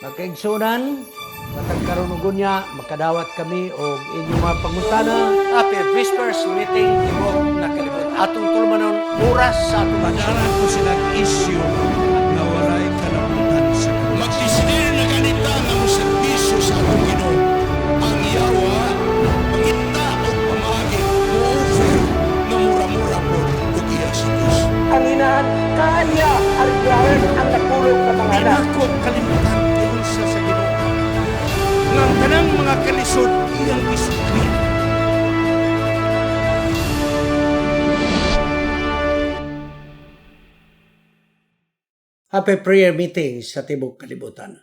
Makaigsunan, matag karon ug unya makadawat kami og inyong mga pangutana. Happy Whispers meeting ibog na kalibot. Atong tulumanon oras sa atong Padaran ko silang isyu na walay kalabutan sa krus. Magdesidir na ganita nga mo serbisyo sa atong Ginoo. Ang yawa, pangita o pamagi, mo-offer na mura-mura po ug iya sa Diyos. Ang inahan kaya ariglaran ang napulog na mga anak. pinako kalimutan ingon sa Ginoo. Nga ang tanang mga kalisod iyang isukli. Happy prayer meeting sa Tibok Kalibutan.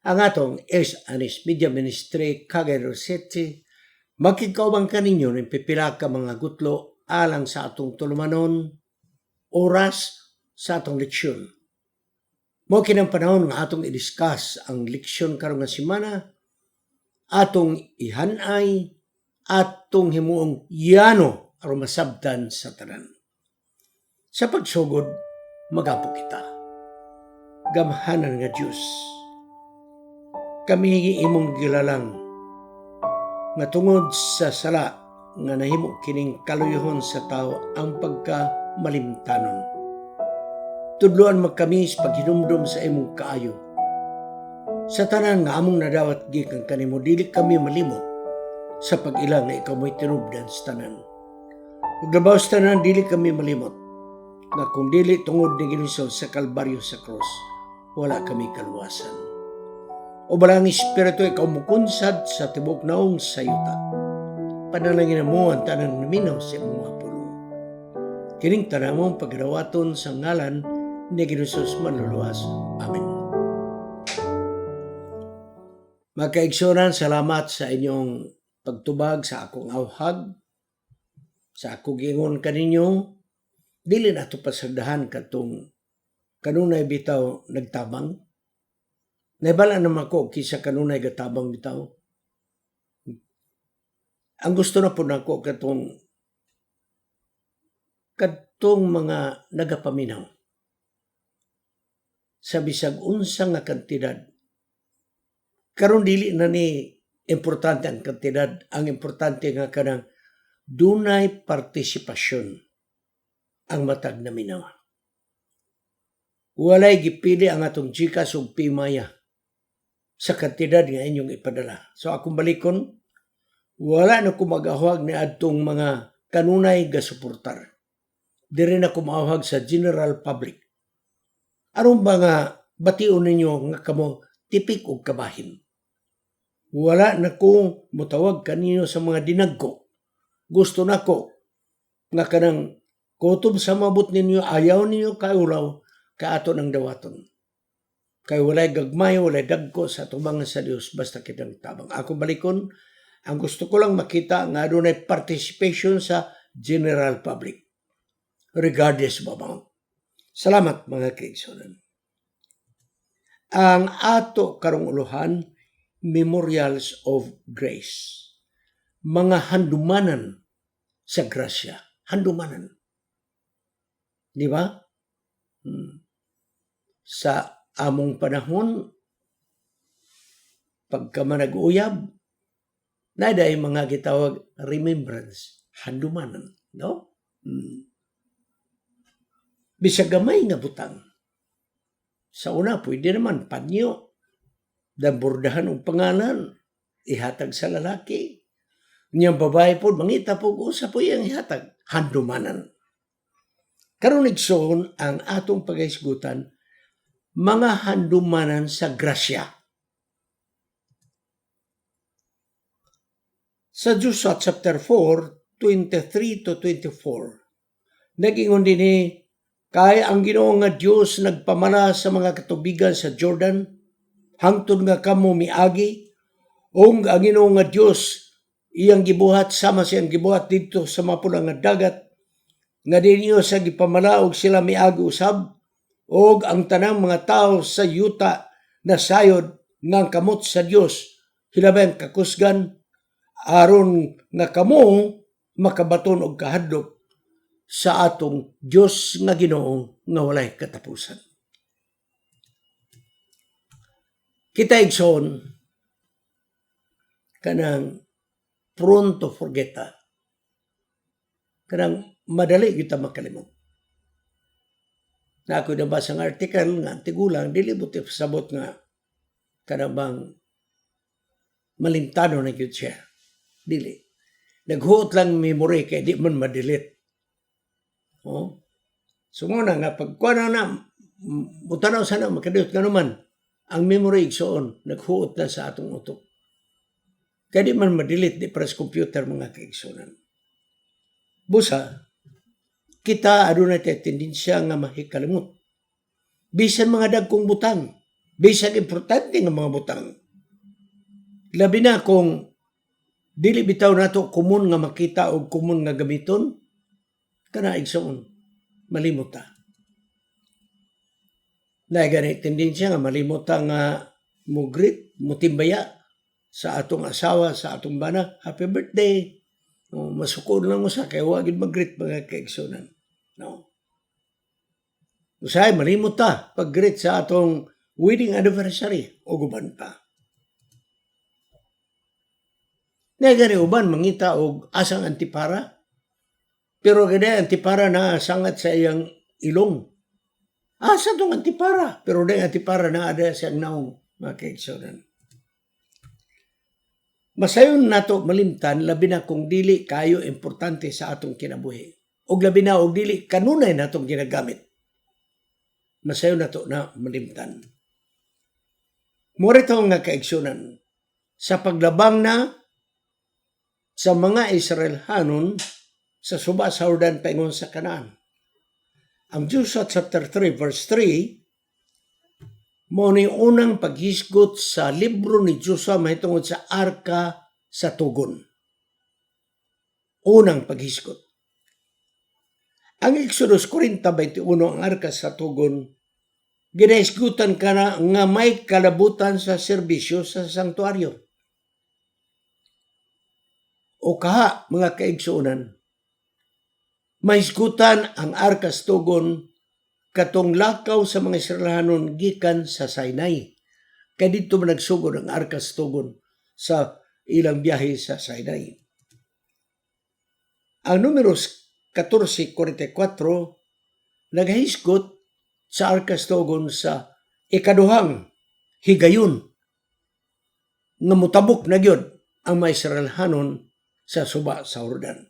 Ang atong Anis Media Ministry Cagayan City makikawang kaninyo ng pipila ka mga gutlo alang sa atong tulumanon oras sa atong leksyon. Mo kinang panahon nga atong i-discuss ang leksyon karong nga semana, atong ihanay, atong himuong yano aron masabtan sa tanan. Sa pagsugod, magapo kita. Gamhanan nga Diyos. Kami imong gilalang nga tungod sa sala nga nahimo kining kaluyuhon sa tao ang pagkamalimtanon. Tudloan magkami sa paghinumdum sa imong kaayo. Sa tanan nga among nadawat gikan kanimo, dili kami malimot sa pag-ilang na ikaw mo'y tinubdan sa tanan. Ug labaw sa tanan, dili kami malimot nga kung dili tungod ni Ginoo sa Kalbaryo sa cross, wala kami kaluwasan. O balang Espiritu, ikaw mukunsad sa tibok naong sayuta. Panalangin mo ang tanang naminaw sa imong mga pulong. Kining tanamong pagdawaton sa ngalan ni Ginoo manluluwas. Amen. Magkaigsunan, salamat sa inyong pagtubag sa akong awhag, sa akong gingon kaninyo. Dili na ito pasagdahan katong kanunay bitaw nagtabang. Naibala naman ko kisa kanunay gatabang bitaw. Ang gusto na po nako katong mga nagapaminaw sa bisag unsa nga kantidad. Karon dili na ni importante ang kantidad, ang importante nga kanang dunay partisipasyon ang matag na minaw. Walay gipili ang atong GCash ug Pimaya sa kantidad nga inyong ipadala. So akong balikon, wala na ko mag-ahwag ni adtong mga kanunay ga suportar. Diri na ko maahwag sa general public. Aron ba nga bation ninyo nga kamo tipik og kabahin? Wala na ko mutawag kanino sa mga dinagko. Gusto na ko nga kanang kutob sa mabot ninyo, ayaw ninyo kaulaw, kaato ng dawaton. Kay walay gagmay, walay dagko sa tubangan sa Dios, basta kitang tabang. Ako balikon, ang gusto ko lang makita nga adunay participation sa general public, regardless of amount. Salamat mga kaigsunan. Ang ato karong uluhan, Memorials of Grace. Mga handumanan sa grasya. Handumanan. Di ba? Sa among panahon, pagka manag-uyab, naday mga gitawag remembrance, handumanan. No? Bisag gamay nga butang. Sa una, pwede naman panyo, bordahan og pangalan, ihatag sa lalaki. Niyang babae po, mangita po, usa po iyang ihatag, handumanan. Karon igsoon ang atong pagaisgutan, mga handumanan sa grasya. Sa Joshua chapter 4, 23 to 24, nag-ingon din kay ang Ginoo nga Dios nagpamana sa mga katubigan sa Jordan, hangtod nga kamo miagi, o ang Ginoo nga Dios iyang gibuhat sama siyang gibuhat dito sa mapulang nga dagat, nga dinyo sa gipamalaog sila miagi usab, og ang tanang mga tao sa yuta na sayod nga kamot sa Dios hilabang kakusgan, aron nga kamo makabaton og kahadlok sa atong Dios nga Ginoo nga walay katapusan. Kita igsoon kanang prone to forget ta. Kanang madali kita makalimot. Na ako nabasa ng article nga tigulang dili buti sabot nga kanang bang malintano na gyud siya. Dili. Naghuot lang memory kay di man ma-delete. Oh. So muna nga pagkuha na mutanaw sana makadiyot nga naman ang memory igsoon naghuot na sa atong utok. Kaya di man ma-delete di para sa computer mga kaigsunan. Busa, kita adunay tay tendensya nga mahikalimot. Bisan mga dagkong butang, bisan importante nga mga butang. Labi na kung dili bitaw nato kumun nga makita o kumun nga gamiton, kana igsoon, malimot ta. Dahil ganit tendensya nga malimot ta nga mugrit, mutimbaya sa atong asawa, sa atong bana, happy birthday. Masukod lang mo sa kaya wagin mag-greet mga kaigsunan. No? Usay, malimot ta pag-greet sa atong wedding anniversary o guban pa. Nagari uban mangita og asang antipara. Pero gani antipara na sangat sa iyang ilong. Asa tong antipara? Pero dahil antipara na ada siyang naong mga kaigsunan. Masayon nato malimtan labi na kung dili kayo importante sa atong kinabuhi. Og labi na og dili kanunay natong ginagamit. Masayon nato na malimtan. Murito nga kaigsunan sa paglabang na sa mga Israelhanon sa suba sa Jordan paingon sa Kanaan. Ang Joshua chapter 3 verse 3 mo ni unang paghisgot sa libro ni Joshua mahitungod sa Arka sa Tugon. Unang paghisgot. Ang Exodus 40:21 ang Arka sa Tugon, ginahisgutan ka na nga may kalabutan sa serbisyo sa sanktuaryo. O kaha, mga kaigsuunan, mahisgutan ang Arka sa Tugon katong lakaw sa mga Israelhanon gikan sa Sinai. Kaya dito man nagsugod ang Arka sa Tugon sa ilang biyahe sa Sinai. Ang numeros 14:44 naghisgot sa Arka sa Tugon sa ikaduhang higayon nga mutabok na gyud ang mga Israelhanon sa suba sa Jordan.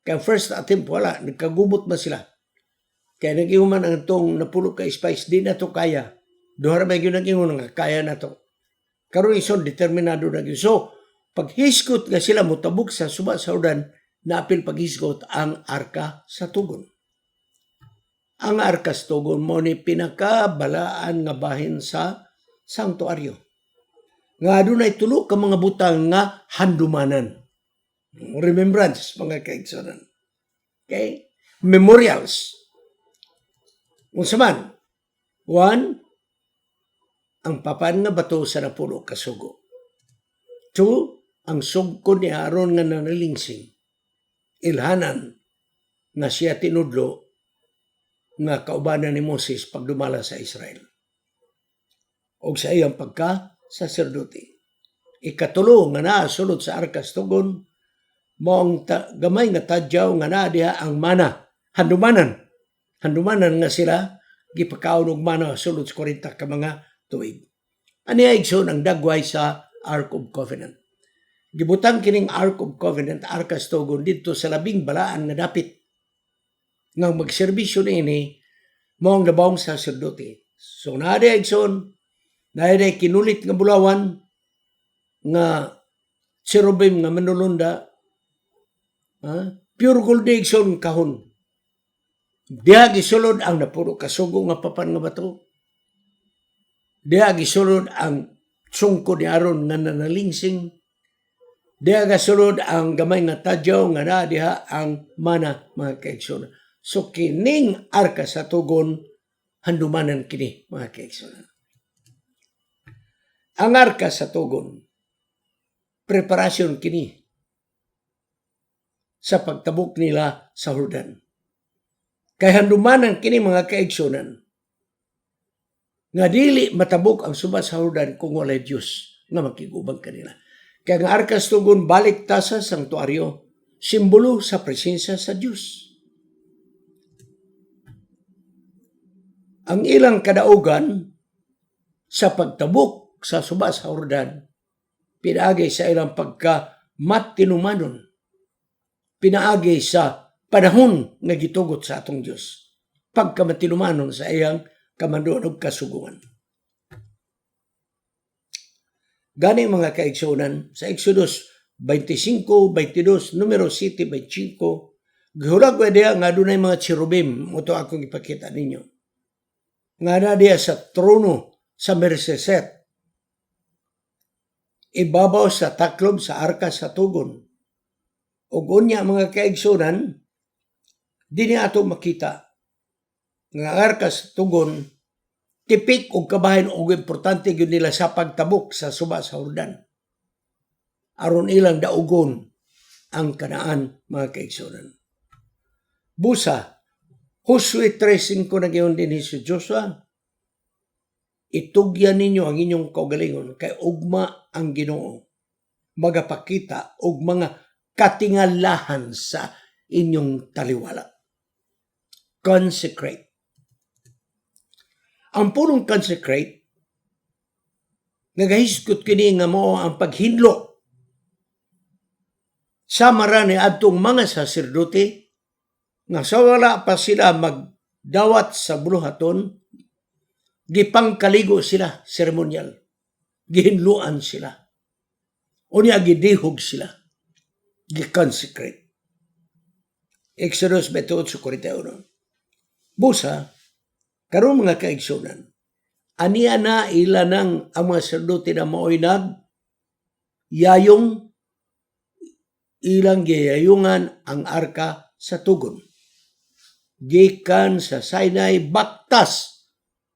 Kaya first attempt wala, nagkagubot ba sila? Kaya nag-iuman ang itong napulo ka spice, di na to kaya. Duhara may yun nag-iuman nga kaya na to. Karoon ison, determinado na yun. So, paghiskot nga sila mutabog sa suba sa Jordan, naapil paghiskot ang Arka sa Tugon. Ang Arka sa Tugon mo ni pinakabalaan nga bahin sa sanktuaryo. Nga dunay tulo ka mga butang nga handumanan. Remembrance, mga kaigsunan. Okay? Memorials. Unsa man, 1, ang papan nga bato sa napulo ka sugo. 2, ang sugkod ni Aaron nga nanalingsing. Ilhanan na siya tinudlo nga kaubanan ni Moses pagdumala sa Israel. O sa iyang pagka-saserdote. Ikatulo nga naasulod sa Arka sa Tugon, maong gamay nga tadyaw nga naadiha ang mana, handumanan. Handumanan nga sila, gipakaon og mana sulod sa 40 ka mga tuig. Ani igsoon ang dagway sa Ark of Covenant. Gibutang kining Ark of Covenant, Arka sa Tugon, dito sa labing balaan nga dapit. Nga magserbisyo niini, mo ang labawang saserdote. So naadi igsoon, naadi kinulit nga bulawan, nga cherubim nga manulunda, pure gold igsoon kahon. Diha gisulod ang napuro kasugo nga papan nga bato. Diha gisulod ang sungko ni Aaron nga nanalingsing. Diha gisulod ang gamay nga tadyaw nga naa diha ang mana, mga kaigsunan. So kining Arka sa Tugon, handumanan kini, mga kaigsunan. Ang Arka sa Tugon, preparasyon kini sa pagtabok nila sa Jordan. Kay handumanan kini, mga kaigsunan, nga dili matabok ang subas sa Jordan kung walay Dios nga makigubang kanila. Kaya nga arka sa tugon balik ta sa sanktuaryo, simbolo sa presensya sa Dios. Ang ilang kadaugan sa pagtabok sa subas sa Jordan, pinaagi sa ilang pagka-matinumanon, pinaagi sa panahon nga gitugot sa atong Dios, pagka-matinumanon sa iyang kamanduan ug kasuguan. Gani mga kaigsunan, sa Exodus 25, 22, numero 7, 25, gihulag ko diya nga dunay mga cherubim, ito akong ipakita ninyo. Nga na diya sa trono sa Merseset, ibabaw sa taklob sa arka sa tugon. O unya mga kaigsunan, di niya ato makita nga arka sa tugon, tipik o kabahin o importante yun nila sa pagtabok sa subas sa Jordan. Aron ilang daugon ang Kanaan, mga kaigsunan. Busa, Josue 3:5 na gayon din si Joshua, itugyan ninyo ang inyong kaugalingon kay ugma ang Ginoo magapakita og mga katingalahan sa inyong taliwala. Consecrate. Ang pulong consecrate, nagahiskot kini nga mao ang paghinlo sa marani adtong mga saserdote nga sa wala pa sila magdawat sa buluhaton, gipangkaligo sila seremonyal, gihinluan sila, unya gidihog sila, gi-consecrate. Exodus 28:41. Busa, karon mga kaigsunan, aniya na ilanang ang mga saserdote na mao'y yayong ilang giyayungan ang arka sa tugon. Gikan sa Sinai baktas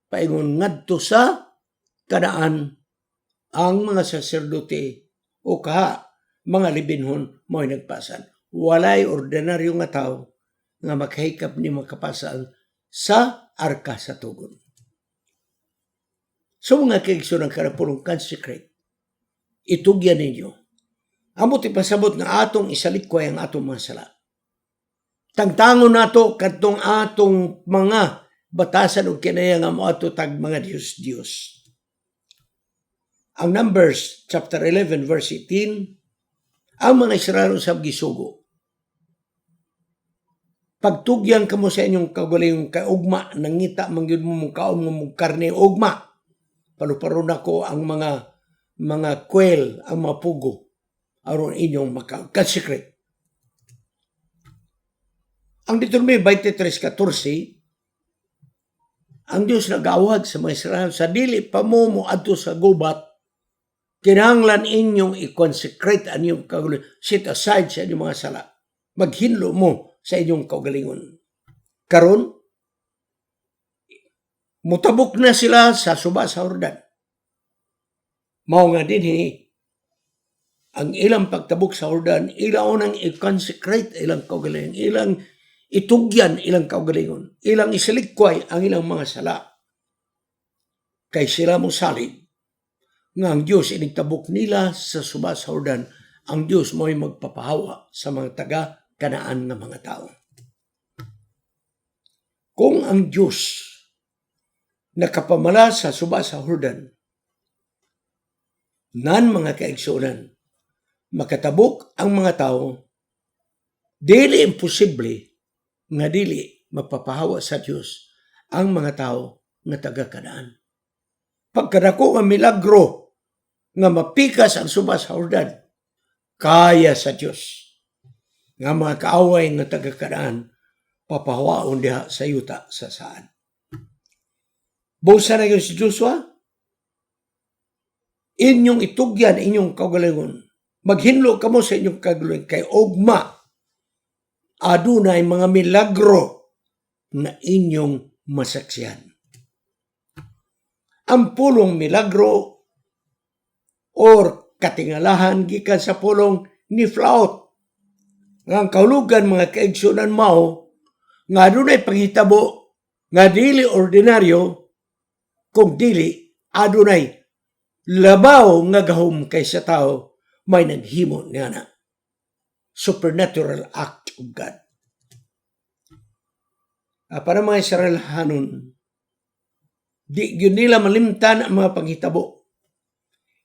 paingon ngadto sa Kanaan ang mga saserdote o kaha mga libinhon mo'y nagpasan. Walay ordinaryo nga tao nga makahikap ni makapasan sa arka sa tugon. So mga kaigsunan karapulong consecrate, itugyan ninyo. Amot ipasabot nga atong isalikway ang atong mga sala. Tangtangon nato kadtong atong mga batasan o kinaya nga mo ato tag mga Diyos. Ang Numbers chapter 11 verse 18, ang mga Israel usab gisugo. Pagtugyan kamo sa inyong kagaling kaugma, nangita mangyud mo mong kaon mong karne ugma. Paluparon ako ang mga kwel, ang mga pugo, aron inyong maka-consecrate. Ang Deuteronomy 23:14, ang Diyos nag-awag sa mga Israel, sa dili pa mo adto sa gubat, kinahanglan inyong i-consecrate ang inyong kagalingon, set aside sa inyong mga sala, maghinlo mo sa inyong kagalingon. Karon, mutabok na sila sa subas sa Jordan. Mao nga dinhi ang ilang pagtabok sa Jordan, ilang unang i-consecrate ilang kaugalingon, ilang itugyan ilang kaugalingon, ilang isalikway ang ilang mga sala. Kay sila mo salig nga ang Diyos inigtabok nila sa subas sa Jordan, ang Diyos mo'y magpapahawa sa mga taga-Kanaan na mga tao. Kung ang Diyos nakapamala sa subas sa Jordan, nan mga kaigsunan, makatabok ang mga tao, dili imposible nga dili mapapahawa sa Diyos ang mga tao nga taga-Kanaan. Pagkadako nga milagro nga mapikas ang subas sa Jordan, kaya sa Diyos nga mga kaaway nga taga-Kanaan papahawaon diha sa yuta sa saan. Busa na yun si Joshua, inyong itugyan inyong kaugalingon, maghinlo kamo sa inyong kaugalingon kay ugma adunay mga milagro na inyong masaksihan. Ang pulong milagro or katingalahan gikan sa pulong ni Flaut, nga ang kahulugan mga kaigsunan mao nga adunay panghitabo nga dili ordinaryo kung dili adunay labaw nga gahom kaysa tao may naghimo niya na. Supernatural act of God. Para mga Israelhanon, di yun nila malimtan ang mga panghitabo.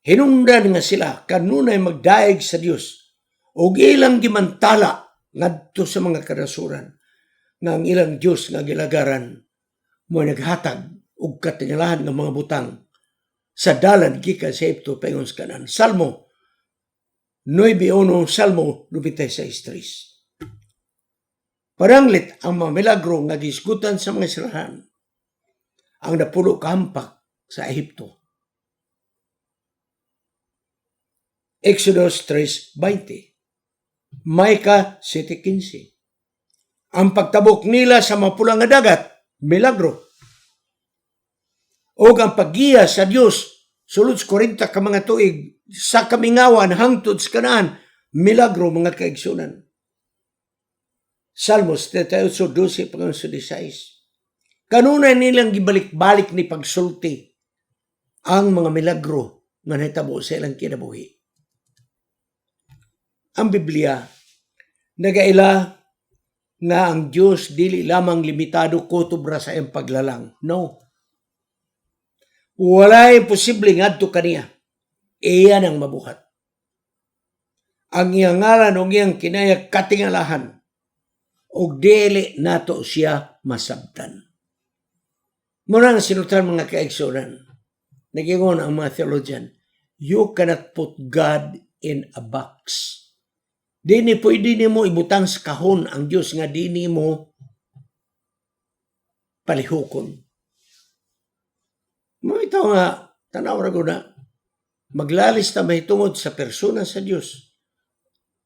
Hinungdan nga sila kanunay magdaig sa Dios o ilang gimantala ngadto sa mga kanasuran nga ang ilang Dios nga gilagaran mo naghatag og katingalahan ng mga butang sa dalan gikan sa Egipto paingon sa Kanaan. Salmo 9:1, Salmo 96:3. Paranglit ang mga milagro nga gisgutan sa mga Israelhan ang napulo kahampak sa Ehipto. Exodus 3:20, Micah 7:15. Ang pagtabok nila sa mapulang nga dagat, milagro. O ang paggiya sa Dios sulod sa 40 ka mga tuig sa kamingawan hangtod sa Kanaan, milagro mga kaigsunan. Salmos 38:12-16. Kanunay nilang gibalik-balik ni pagsulti ang mga milagro nga nahitabo sa ilang kinabuhi. Ang Biblia nagaila nga ang Dios dili lamang limitado kutob ra sa iyang paglalang. No. Walay posible ngadto kaniya. Iyan ang mabuhat. Ang iyang ngalan o iyang kinayag katingalahan o dili nato siya masabtan. Muna ang sinutan mga kaigsunan. Nagingon ang mga theologian, you cannot put God in a box. Dini pwede nimo ibutang sa kahon ang Diyos nga dini mo palihukon. Mo ito nga, tanaw ra na, maglalis na may tungod sa persona sa Diyos.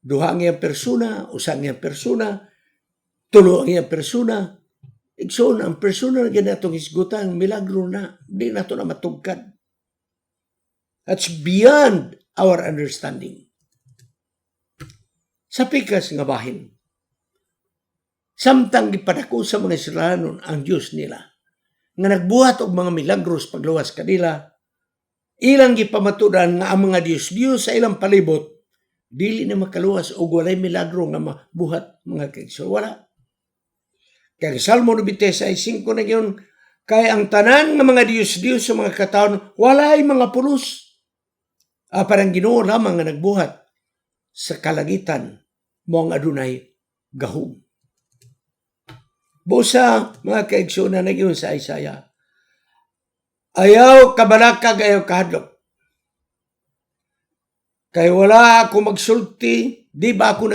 Duha ang iyang persona, usang iyang persona, tulo ang iyang persona. Igsoon, ang persona na ganatong isgutan, milagro na, di na ito na matugkad. That's beyond our understanding. Sa pikas nga bahin, samtang gipadako sa mga Israelanon ang Diyos nila, nga nagbuhat og mga milagros pagluwas kanila, ilang gipamatudan nga ang mga Diyos sa ilang palibot, dili na makaluwas og walay milagro nga mabuhat mga kaigsoon. Wala. Kaya Salmo 96:5 na yun, kaya ang tanan nga mga Diyos sa mga kataon, walay mga pulos. Parang Ginoo lamang nga nagbuhat sa kalangitan mo ang adunay gahom. Busa mga kaigsoon na nagyon sa Isaiah, ayaw kabalakag, ayaw kahadlok. Kaya wala ako magsulti, di ba ako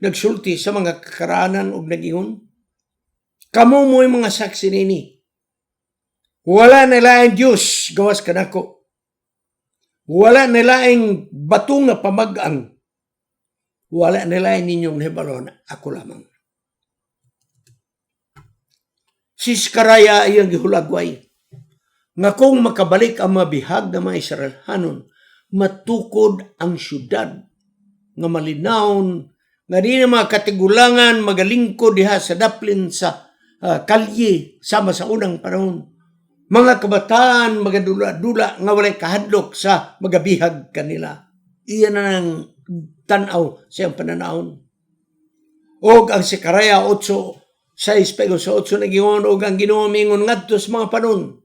nagsulti sa mga kakaraanan o nagingon? Kamo mo'y mga saksi nini. Wala nilaing Diyos gawas kanako. Wala nilaing bato nga pamagang. Wala nilaing ninyong nahibalon, ako lamang. Si Skaraya ay ang gihulagway nga kung makabalik ang mga bihag ng mga Israelhanon, matukod ang syudad nga malinawon, nga di na mga katigulangan magalingkod diha sa daplin sa kalye sama sa unang panahon. Mga kabataan magadula-dula nga walay kahadlok sa magabihag kanila. Iyan na ng tanaw sa iyang pananahon. Og ang Sekaraya 8:6-8 nagingon og ang Ginoo mingon ngadto sa mga panahon.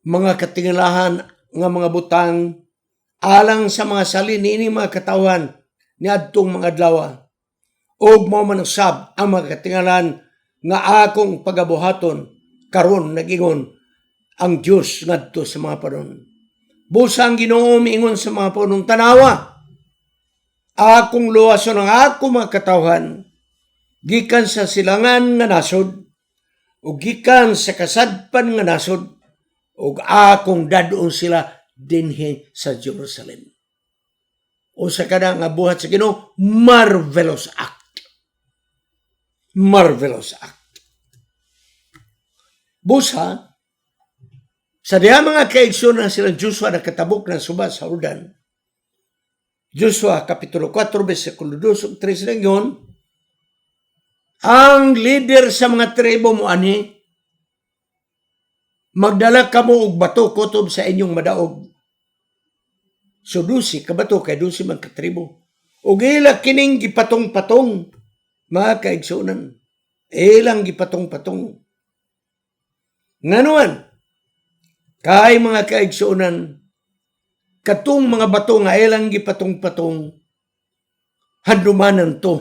Mga katingalahan nga mga butang alang sa mga salin ini mga katawan ni adtong mga adlaw. Og mao man usab ang mga katingalahan nga akong pagabuhaton karon nagingon ang Dios ngadto sa mga panahon. Busa ang Ginoo miingon sa mga panahon, tanawa akong luwason ang akong mga katawan gikan sa silangan nga nasod o gikan sa kasadpan nga nasod ug akong dadon sila dinhi sa Jerusalem. O sa kada nga buhat sa Ginoo, marvelous act. Marvelous act. Busa, sa diha mga kaigsunan silang Joshua nakatabok ng suba sa Jordan. Joshua Kapitulo 4, versikulo 2-3 na yun, ang leader sa mga tribo mo ani, magdala kamo og bato kutob sa inyong madaog. So 12 ka bato kay 12 man ka tribo. Ug ila kining gipatong-patong mga kaigsuonan. Ilang gipatong-patong. Nganuan, kay mga kaigsuonan, katong mga bato nga ilang gipatong-patong, handumanan to.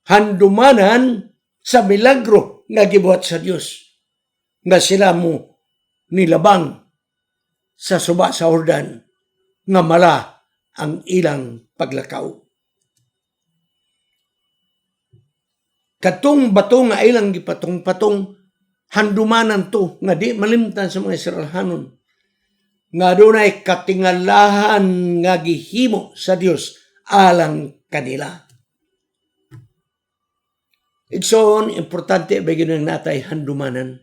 Handumanan sa milagro nga gibuhat sa Dios nga sila mo nilabang sa suba sa Jordan nga mala ang ilang paglakaw. Katong bato nga ilang gipatong-patong, handumanan to nga di malimtan sa mga Israelhanon nga dunay katingalahan nga gihimo sa Dios alang kanila. Igsoon, importante ba yun natay handumanan?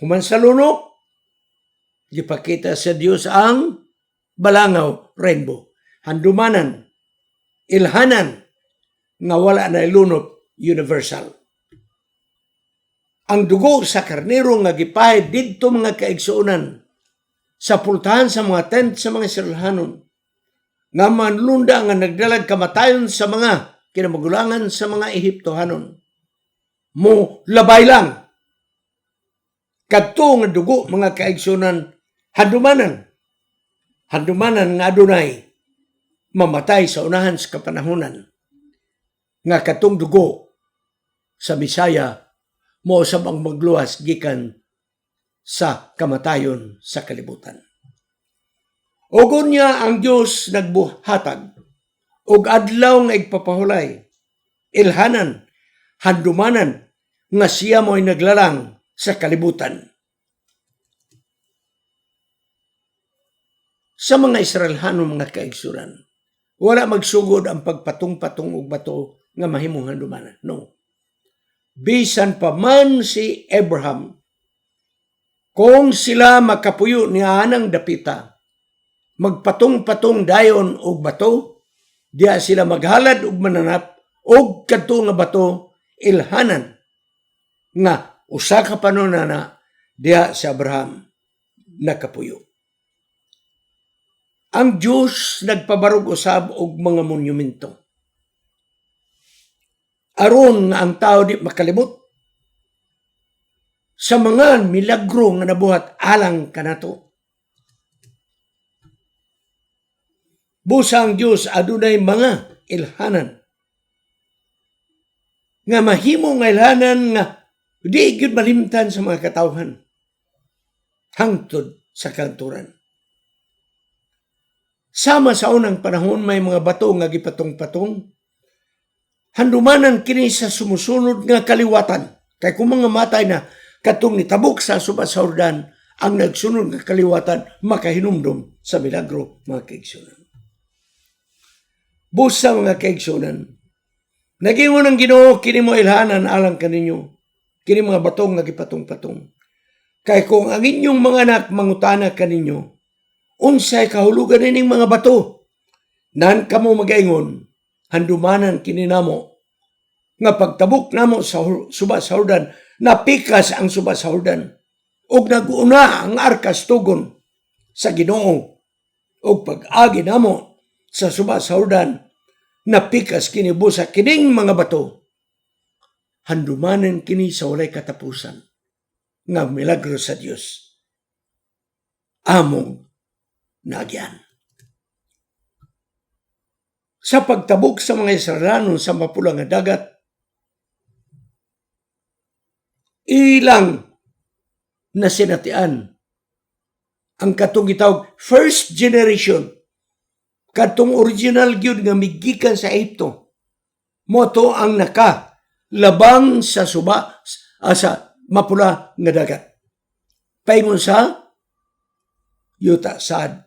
Human sa lunok, gipakita sa Dios ang balangaw, rainbow. Handumanan, ilhanan, nga wala na ilunok, universal. Ang dugo sa karnero nga gipahid didto mga kaigsuonan sa pultahan sa mga tent sa mga Israelhanon nga manlunda nga nagdalag kamatayon sa mga kinamagulangan sa mga Ehiptohanon. Mo labay lang. Kadto nga dugo mga kaigsuonan handumanan. Handumanan nga adunay mamatay sa unahan sa kapanahunan. Nga katong dugo sa Bisaya mo usab ang magluwas gikan sa kamatayon sa kalibutan. Ugon niya ang Dios nagbuhatag og adlaw nga igpapahulay, ilhanan, handumanan nga siya mo'y naglalang sa kalibutan. Sa mga Israelhanon mga kaigsuran, wala magsugod ang pagpatong-patong og bato nga mahimong handumanan. No. Bisan pa man si Abraham, kung sila makapuyo niya anang dapita, magpatong-patong dayon og bato, diya sila maghalad og mananap og kadto nga bato ilhanan nga usa ka panunana diya si Abraham nakapuyo. Ang Dios nagpabarog usab og mga monumento aron nga ang tao di makalimot sa mga milagro nga nabuhat alang kanato. Busa ang Dios adunay mga ilhanan nga mahimo nga ilhanan nga di gyud malimtan sa mga katawhan hangtod sa kanturan. Sama sa unang panahon may mga bato nga gipatong-patong, handumanan kini sa sumusunod nga kaliwatan. Kay kung mga matay na katong nitabok sa suba sa Jordan, ang nagsunod nga kaliwatan makahinumdom sa milagro mga kaigsunan. Busa mga kaigsunan, nagingon ang Ginoo kini mo ilhanan alang kaninyo, kini mga batong nga gipatong-patong. Kay kung ang inyong mga anak mangutana kaninyo, unsay kahulugan nining mga bato, nan kamo magaingon, handumanan kini namo, nga pagtabok namo sa suba sa Jordan, napikas ang suba sa Jordan, ug nag-una ang arkas tugon sa Ginoo, ug pag-agi namo sa suba sa Jordan, napikas kini busa kining mga bato, handumanan kini sa walay katapusan nga milagro sa Dios among nagyan. Sa pagtabok sa mga Israelhanon sa mapulang nga dagat, ilang nasinatian ang katong gitawag first generation, katong original gyud nga migikan sa Ehipto, moto ang labang sa suba sa mapula nga dagat. Paingon sa yuta sad